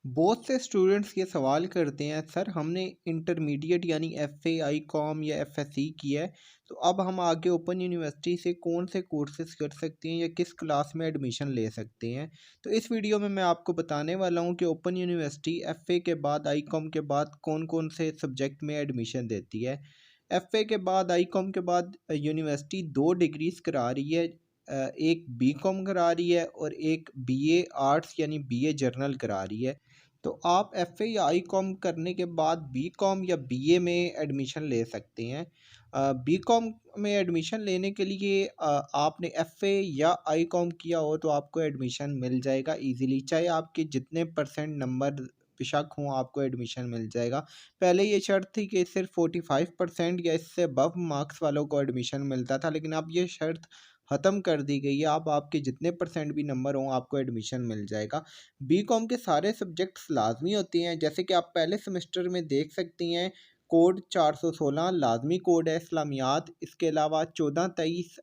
बहुत से स्टूडेंट्स ये सवाल करते हैं, सर हमने इंटरमीडिएट यानी एफए आई कॉम या एफएससी किया है, तो अब हम आगे ओपन यूनिवर्सिटी से कौन से कोर्सेज कर सकते हैं या किस क्लास में एडमिशन ले सकते हैं। तो इस वीडियो में मैं आपको बताने वाला हूं कि ओपन यूनिवर्सिटी एफए के बाद आई कॉम के बाद कौन कौन से सब्जेक्ट में एडमिशन देती है। एफए के बाद आई कॉम के बाद यूनिवर्सिटी दो डिग्रीज करा रही है। एक बी कॉम करा रही है और एक बीए आर्ट्स यानी बीए जर्नल करा रही है। तो आप एफ़ए या आई कॉम करने के बाद बी कॉम या बीए में एडमिशन ले सकते हैं। बी कॉम में एडमिशन लेने के लिए आपने एफ़ए या आई कॉम किया हो तो आपको एडमिशन मिल जाएगा इजीली, चाहे आपके जितने परसेंट नंबर बेशक हों आपको एडमिशन मिल जाएगा। पहले ये शर्त थी कि सिर्फ 45% या इससे अबव मार्क्स वालों को एडमिशन मिलता था, लेकिन अब ये शर्त ख़त्म कर दी गई है। अब आपके जितने परसेंट भी नंबर हों आपको एडमिशन मिल जाएगा। बी कॉम के सारे सब्जेक्ट्स लाजमी होते हैं, जैसे कि आप पहले सेमेस्टर में देख सकती हैं। कोड 416 लाजमी कोड है इस्लामियात। इसके अलावा 1423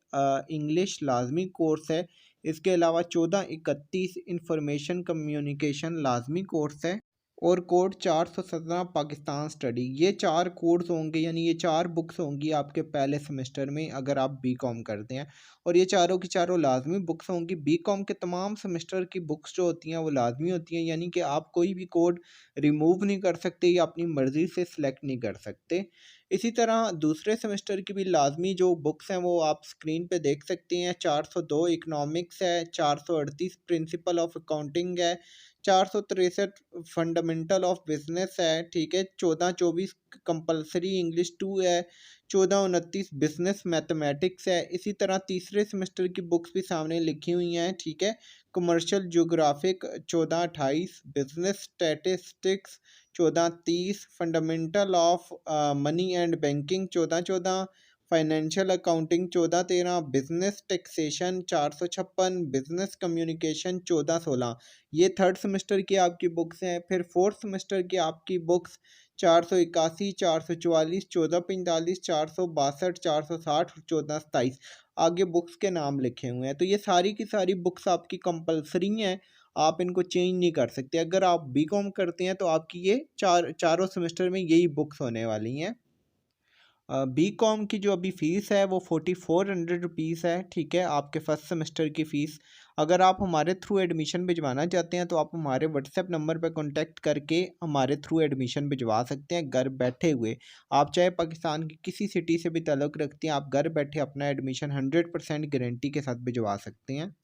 इंग्लिश लाजमी कोर्स है। इसके अलावा 1431 इंफॉर्मेशन कम्युनिकेशन लाजमी कोर्स है। और कोड 417 पाकिस्तान स्टडी। ये चार कोर्स होंगे यानी ये चार बुक्स होंगी आपके पहले सेमेस्टर में अगर आप बी कॉम करते हैं, और ये चारों की चारों लाजमी बुक्स होंगी। बी कॉम के तमाम सेमेस्टर की बुक्स जो होती हैं वो लाजमी होती हैं, यानी कि आप कोई भी कोड रिमूव नहीं कर सकते या अपनी मर्ज़ी से सिलेक्ट नहीं कर सकते। इसी तरह दूसरे सेमेस्टर की भी लाजमी जो बुक्स हैं वो आप स्क्रीन पे देख सकते हैं। 402 इकनॉमिक्स है, 438 प्रिंसिपल ऑफ अकाउंटिंग है, 463 फंडामेंटल ऑफ बिजनेस है, ठीक है। 1424 कंपलसरी इंग्लिश 2 है, 1429 बिजनेस मैथमेटिक्स है। इसी तरह तीसरे सेमेस्टर की बुक्स भी सामने लिखी हुई हैं, ठीक है। Commercial geographic 1428, business statistics 1430, fundamental of money and banking 1414, financial accounting 1413, business taxation 456, business communication 1416। ये थर्ड सेमेस्टर की आपकी बुक्स हैं। फिर फोर्थ सेमेस्टर की आपकी बुक्स 481, 444, 1445, 462, 460, 1427 आगे बुक्स के नाम लिखे हुए हैं। तो ये सारी की सारी बुक्स आपकी कंपलसरी हैं, आप इनको चेंज नहीं कर सकते। अगर आप बी कॉम करते हैं तो आपकी ये चारों सेमेस्टर में यही बुक्स होने वाली हैं। बी कॉम की जो अभी फ़ीस है वो 4400 रुपीज़ है, ठीक है, आपके फर्स्ट सेमेस्टर की फ़ीस। अगर आप हमारे थ्रू एडमिशन भिजवाना चाहते हैं तो आप हमारे व्हाट्सएप नंबर पर कांटेक्ट करके हमारे थ्रू एडमिशन भिजवा सकते हैं घर बैठे हुए। आप चाहे पाकिस्तान की किसी सिटी से भी ताल्लुक़ रखते हैं, आप घर बैठे अपना एडमिशन 100% गारंटी के साथ भिजवा सकते हैं।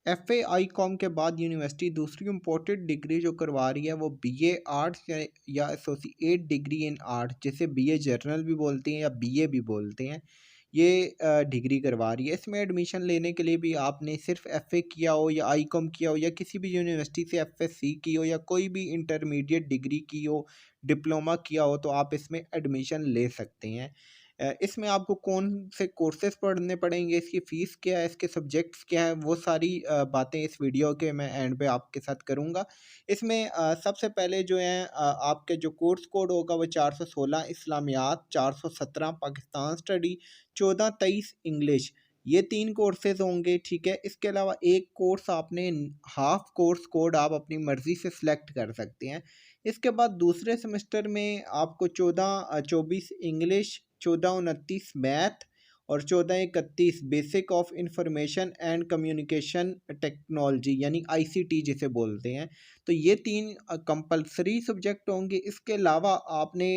एफ़ए आई कॉम के बाद यूनिवर्सिटी दूसरी इम्पोर्टेंट डिग्री जो करवा रही है वो बीए आर्ट्स या एसोसिएट डिग्री इन आर्ट्स, जिसे बीए जर्नल भी बोलते हैं या बीए भी बोलते हैं। ये डिग्री करवा रही है। इसमें एडमिशन लेने के लिए भी आपने सिर्फ एफ़ए किया हो या आई कॉम किया हो या किसी भी यूनिवर्सिटी से एफएससी की हो या कोई भी इंटरमीडिएट डिग्री की हो, डिप्लोमा किया हो, तो आप इसमें एडमिशन ले सकते हैं। इसमें आपको कौन से कोर्सेज़ पढ़ने पड़ेंगे, इसकी फ़ीस क्या है, इसके सब्जेक्ट्स क्या हैं, वो सारी बातें इस वीडियो के मैं एंड पे आपके साथ करूँगा। इसमें सबसे पहले जो है आपके जो कोर्स कोड होगा वो 416 इस्लामियात, 417 पाकिस्तान स्टडी, 1423 इंग्लिश। ये 3 कोर्सेज़ होंगे, ठीक है। इसके अलावा एक कोर्स आपने हाफ़ कोर्स कोड आप अपनी मर्ज़ी से सिलेक्ट कर सकते हैं। इसके बाद दूसरे सेमेस्टर में आपको 1424 इंग्लिश, 1429 मैथ और 1431 basic of information and communication technology यानी आईसीटी जिसे बोलते हैं। तो ये 3 कंपलसरी सब्जेक्ट होंगे। इसके अलावा आपने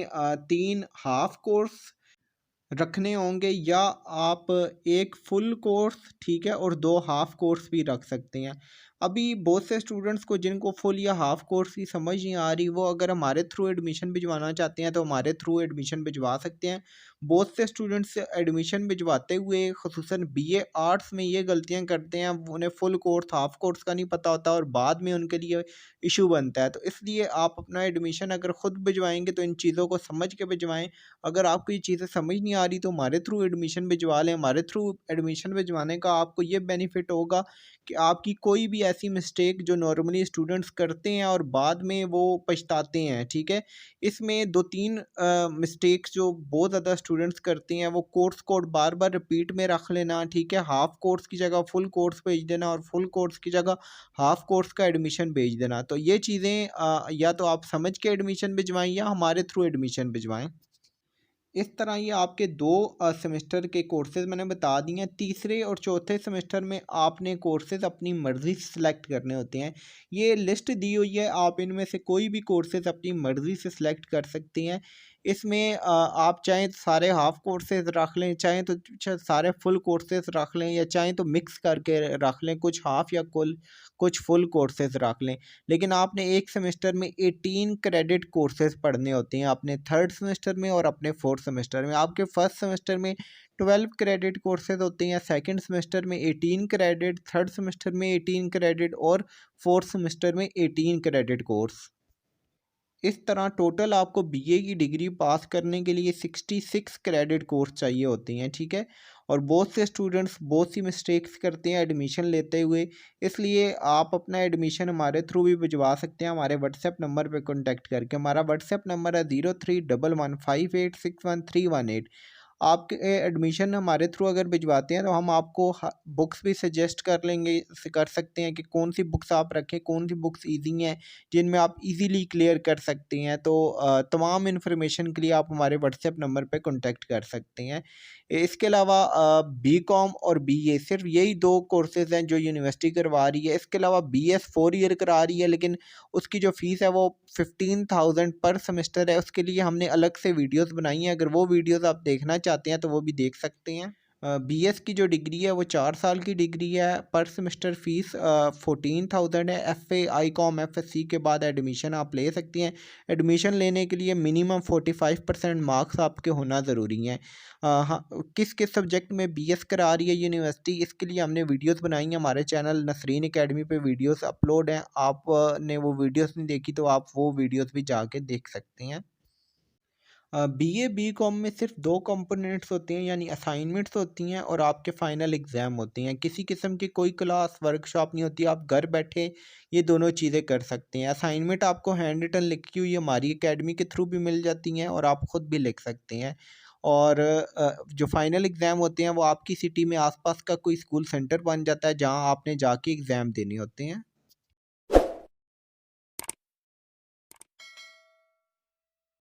3 हाफ कोर्स रखने होंगे या आप एक फुल कोर्स, ठीक है, और 2 हाफ कोर्स भी रख सकते हैं। अभी बहुत से स्टूडेंट्स को जिनको फुल या हाफ कोर्स की समझ नहीं आ रही, वो अगर हमारे थ्रू एडमिशन भिजवाना चाहते हैं तो हमारे थ्रू एडमिशन भिजवा सकते हैं। बहुत से स्टूडेंट्स एडमिशन भिजवाते हुए ख़ुसूसन बीए आर्ट्स में ये गलतियां करते हैं, उन्हें फुल कोर्स हाफ कोर्स का नहीं पता होता और बाद में उनके लिए इशू बनता है। तो इसलिए आप अपना एडमिशन अगर ख़ुद भिजवाएंगे तो इन चीज़ों को समझ के भिजवाएँ। अगर आपको ये चीज़ें समझ नहीं आ रही तो हमारे थ्रू एडमिशन भिजवा लें। हमारे थ्रू एडमिशन भिजवाने का आपको ये बेनिफिट होगा कि आपकी कोई भी ऐसी मिस्टेक जो नॉर्मली स्टूडेंट्स करते हैं और बाद में वो पछताते हैं, ठीक है। इसमें 2-3 मिस्टेक्स जो बहुत ज़्यादा स्टूडेंट्स करते हैं, वो कोर्स कोड बार-बार रिपीट में रख लेना, ठीक है। हाफ़ कोर्स की जगह फुल कोर्स भेज देना और फुल कोर्स की जगह हाफ़ कोर्स का एडमिशन भेज देना। तो ये चीज़ें या तो आप समझ के एडमिशन भिजवाएँ या हमारे थ्रू एडमिशन भिजवाएँ। इस तरह ये आपके 2 सेमेस्टर के कोर्सेज़ मैंने बता दिए हैं। तीसरे और चौथे सेमेस्टर में आपने कोर्सेज़ अपनी मर्ज़ी से सिलेक्ट करने होते हैं। ये लिस्ट दी हुई है, आप इनमें से कोई भी कोर्सेज़ अपनी मर्ज़ी से सिलेक्ट कर सकते हैं। इसमें आप चाहें तो सारे हाफ़ कोर्सेज़ रख लें, चाहें तो सारे फुल कोर्सेज़ रख लें या चाहें तो मिक्स करके रख लें, कुछ हाफ़ या कुछ फुल कोर्सेज़ रख लें। लेकिन आपने एक सेमेस्टर में 18 क्रेडिट कोर्सेज़ पढ़ने होते हैं, अपने थर्ड सेमेस्टर में और अपने फोर्थ सेमेस्टर में। आपके फर्स्ट सेमेस्टर में 12 क्रेडिट कोर्सेज़ होते हैं, सेकंड सेमेस्टर में 18 क्रेडिट, थर्ड सेमेस्टर में 18 क्रेडिट और फोर्थ सेमेस्टर में 18 क्रेडिट कोर्स। इस तरह टोटल आपको बीए की डिग्री पास करने के लिए 66 क्रेडिट कोर्स चाहिए होते हैं, ठीक है। और बहुत से स्टूडेंट्स बहुत सी मिस्टेक्स करते हैं एडमिशन लेते हुए, इसलिए आप अपना एडमिशन हमारे थ्रू भी भिजवा सकते हैं हमारे व्हाट्सएप नंबर पे कांटेक्ट करके। हमारा व्हाट्सएप नंबर है 03115861 318। आपके एडमिशन हमारे थ्रू अगर भिजवाते हैं तो हम आपको बुक्स भी सजेस्ट कर लेंगे, कर सकते हैं कि कौन सी बुक्स आप रखें, कौन सी बुक्स ईजी हैं जिनमें आप इजीली क्लियर कर सकते हैं। तो तमाम इन्फॉर्मेशन के लिए आप हमारे व्हाट्सएप नंबर पे कांटेक्ट कर सकते हैं। इसके अलावा बीकॉम और बीए सिर्फ यही 2 कोर्सेज़ हैं जो यूनिवर्सिटी करवा रही है। इसके अलावा बीएस 4 ईयर करा रही है, लेकिन उसकी जो फ़ीस है वो 15,000 पर सेमेस्टर है। उसके लिए हमने अलग से वीडियोज़ बनाई हैं, अगर वो वीडियोज़ आप देखना चाहते हैं तो वो भी देख सकते हैं। बीएस की जो डिग्री है वो 4 साल की डिग्री है, पर सेमेस्टर फ़ीस 14,000 है। एफए, आईकॉम, एफएससी के बाद एडमिशन आप ले सकती हैं। एडमिशन लेने के लिए मिनिमम 45% मार्क्स आपके होना ज़रूरी हैं। हाँ, किस किस सब्जेक्ट में बीएस करा रही है यूनिवर्सिटी, इसके लिए हमने वीडियोस बनाई हैं। हमारे चैनल नसरीन एकेडमी पे वीडियोस अपलोड हैं। आप ने वो वीडियोस नहीं देखी तो आप वो वीडियोस भी जाके देख सकते हैं। बीए बीकॉम में सिर्फ 2 कंपोनेंट्स होते हैं, यानी असाइनमेंट्स होती हैं और आपके फाइनल एग्ज़ाम होते हैं। किसी किस्म की कोई क्लास वर्कशॉप नहीं होती, आप घर बैठे ये दोनों चीज़ें कर सकते हैं। असाइनमेंट आपको हैंड रिटन लिखी हुई हमारी एकेडमी के थ्रू भी मिल जाती हैं और आप ख़ुद भी लिख सकते हैं। और जो फाइनल एग्ज़ाम होते हैं वो आपकी सिटी में आसपास का कोई स्कूल सेंटर बन जाता है जहाँ आपने जाके एग्ज़ाम देने होते हैं।